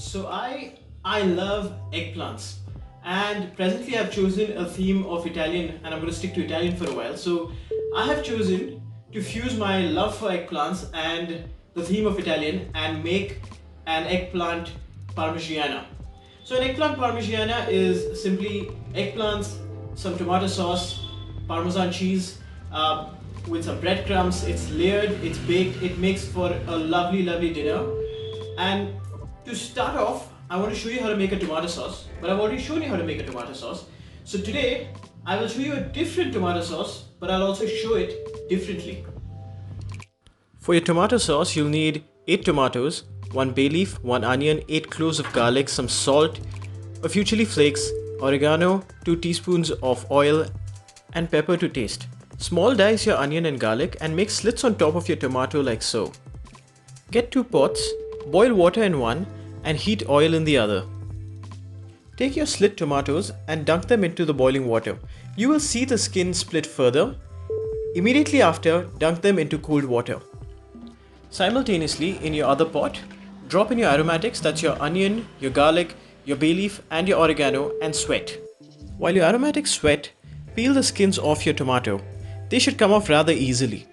So I love eggplants, and presently I've chosen a theme of Italian, and I'm going to stick to Italian for a while. So I have chosen to fuse my love for eggplants and the theme of Italian and make an eggplant Parmigiana. So an eggplant Parmigiana is simply eggplants, some tomato sauce, Parmesan cheese, with some breadcrumbs. It's layered, it's baked, it makes for a lovely dinner. And to start off, I want to show you how to make a tomato sauce, but I've already shown you how to make a tomato sauce. So today, I will show you a different tomato sauce, but I'll also show it differently. For your tomato sauce, you'll need 8 tomatoes, 1 bay leaf, 1 onion, 8 cloves of garlic, some salt, a few chili flakes, oregano, 2 teaspoons of oil, and pepper to taste. Small dice your onion and garlic and make slits on top of your tomato like so. Get 2 pots, boil water in one and heat oil in the other. Take your slit tomatoes and dunk them into the boiling water. You will see the skin split further. Immediately after, dunk them into cooled water. Simultaneously, in your other pot, drop in your aromatics, that's your onion, your garlic, your bay leaf and your oregano, and sweat. While your aromatics sweat, peel the skins off your tomato. They should come off rather easily.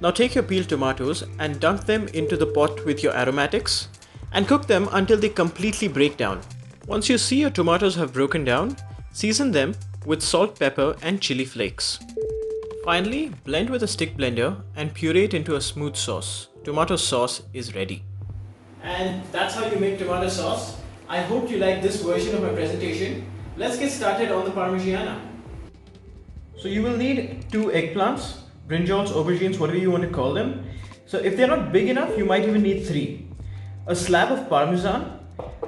Now take your peeled tomatoes and dunk them into the pot with your aromatics and cook them until they completely break down. Once you see your tomatoes have broken down, season them with salt, pepper and chili flakes. Finally, blend with a stick blender and puree it into a smooth sauce. Tomato sauce is ready. And that's how you make tomato sauce. I hope you like this version of my presentation. Let's get started on the Parmigiana. So you will need 2 eggplants, brinjals, aubergines, whatever you want to call them. So if they're not big enough, you might even need 3. A slab of parmesan.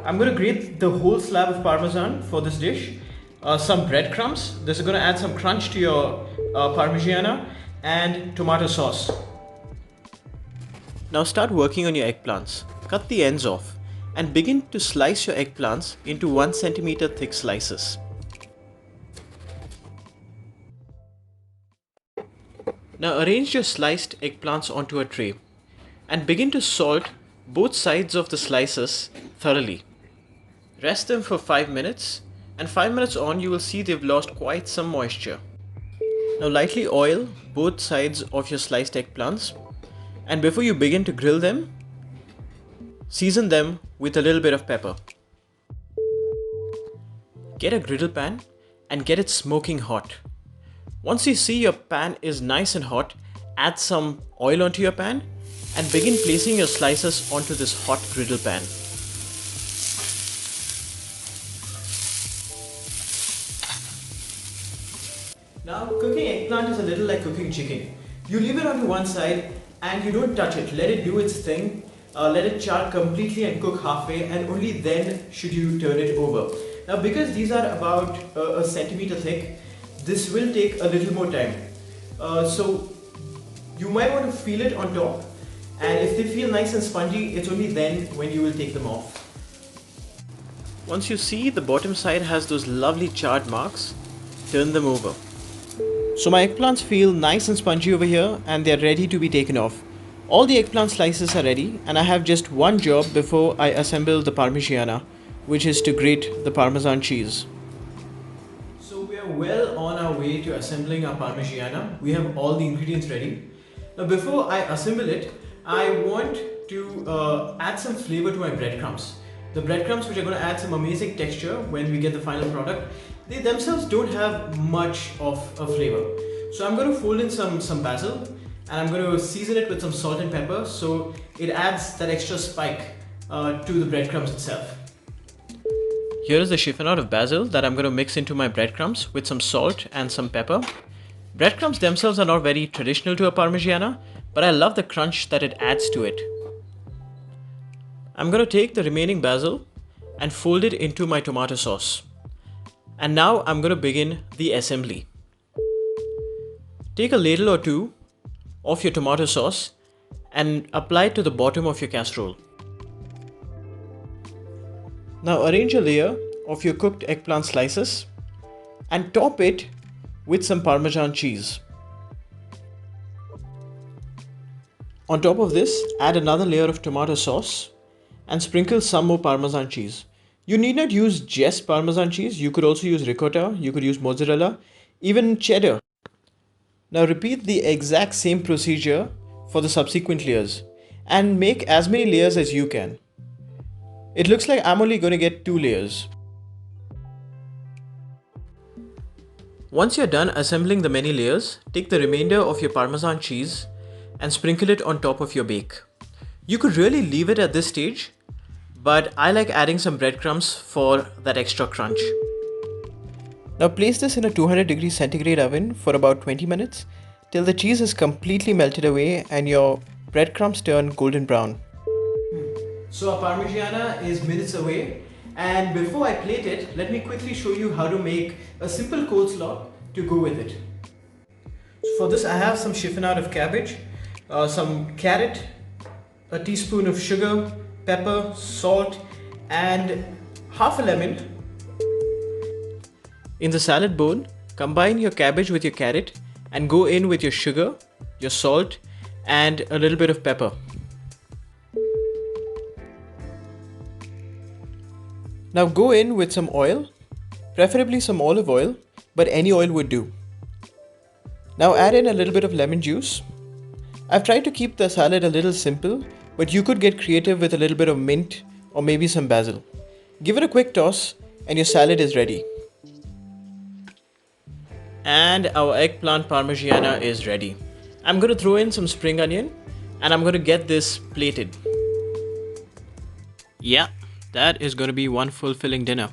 I'm going to grate the whole slab of parmesan for this dish. Some breadcrumbs. This is going to add some crunch to your Parmigiana, and tomato sauce. Now start working on your eggplants. Cut the ends off and begin to slice your eggplants into 1 centimeter thick slices. Now arrange your sliced eggplants onto a tray and begin to salt both sides of the slices thoroughly. Rest them for 5 minutes, and 5 minutes on you will see they've lost quite some moisture. Now lightly oil both sides of your sliced eggplants, and before you begin to grill them, season them with a little bit of pepper. Get a griddle pan and get it smoking hot. Once you see your pan is nice and hot, add some oil onto your pan and begin placing your slices onto this hot griddle pan. Now cooking eggplant is a little like cooking chicken. You leave it onto one side and you don't touch it. Let it do its thing. Let it char completely and cook halfway, and only then should you turn it over. Now because these are about a centimeter thick, this will take a little more time. So you might want to feel it on top, and if they feel nice and spongy, it's only then when you will take them off. Once you see the bottom side has those lovely charred marks, turn them over. So my eggplants feel nice and spongy over here, and they're ready to be taken off. All the eggplant slices are ready, and I have just one job before I assemble the Parmigiana, which is to grate the Parmesan cheese. So we are well on our way to assembling our Parmigiana. We have all the ingredients ready. Now before I assemble it, I want to add some flavor to my breadcrumbs. The breadcrumbs, which are going to add some amazing texture when we get the final product, they themselves don't have much of a flavor. So I'm going to fold in some basil, and I'm going to season it with some salt and pepper so it adds that extra spike to the breadcrumbs itself. Here is the chiffonade of basil that I'm going to mix into my breadcrumbs with some salt and some pepper. Breadcrumbs themselves are not very traditional to a Parmigiana, but I love the crunch that it adds to it. I'm going to take the remaining basil and fold it into my tomato sauce. And now I'm going to begin the assembly. Take a ladle or 2 of your tomato sauce and apply it to the bottom of your casserole. Now arrange a layer of your cooked eggplant slices and top it with some Parmesan cheese. On top of this, add another layer of tomato sauce and sprinkle some more Parmesan cheese. You need not use just Parmesan cheese, you could also use ricotta, you could use mozzarella, even cheddar. Now repeat the exact same procedure for the subsequent layers and make as many layers as you can. It looks like I'm only going to get 2 layers. Once you're done assembling the many layers, take the remainder of your Parmesan cheese and sprinkle it on top of your bake. You could really leave it at this stage, but I like adding some breadcrumbs for that extra crunch. Now place this in a 200 degrees centigrade oven for about 20 minutes till the cheese is completely melted away and your breadcrumbs turn golden brown. So our Parmigiana is minutes away, and before I plate it, let me quickly show you how to make a simple coleslaw to go with it. So for this I have some chiffonade of cabbage, some carrot, a teaspoon of sugar, pepper, salt and half a lemon. In the salad bowl, combine your cabbage with your carrot and go in with your sugar, your salt and a little bit of pepper. Now go in with some oil, preferably some olive oil, but any oil would do. Now add in a little bit of lemon juice. I've tried to keep the salad a little simple, but you could get creative with a little bit of mint or maybe some basil. Give it a quick toss and your salad is ready. And our eggplant Parmigiana is ready. I'm going to throw in some spring onion and I'm going to get this plated. Yeah, that is going to be one fulfilling dinner.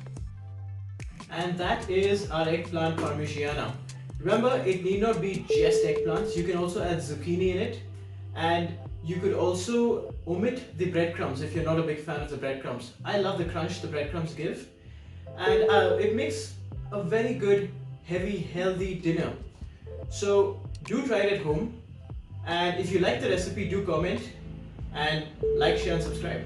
And that is our eggplant Parmigiana. Remember, it need not be just eggplants. You can also add zucchini in it. And you could also omit the breadcrumbs if you're not a big fan of the breadcrumbs. I love the crunch the breadcrumbs give. And it makes a very good, heavy, healthy dinner. So do try it at home. And if you like the recipe, do comment and like, share and subscribe.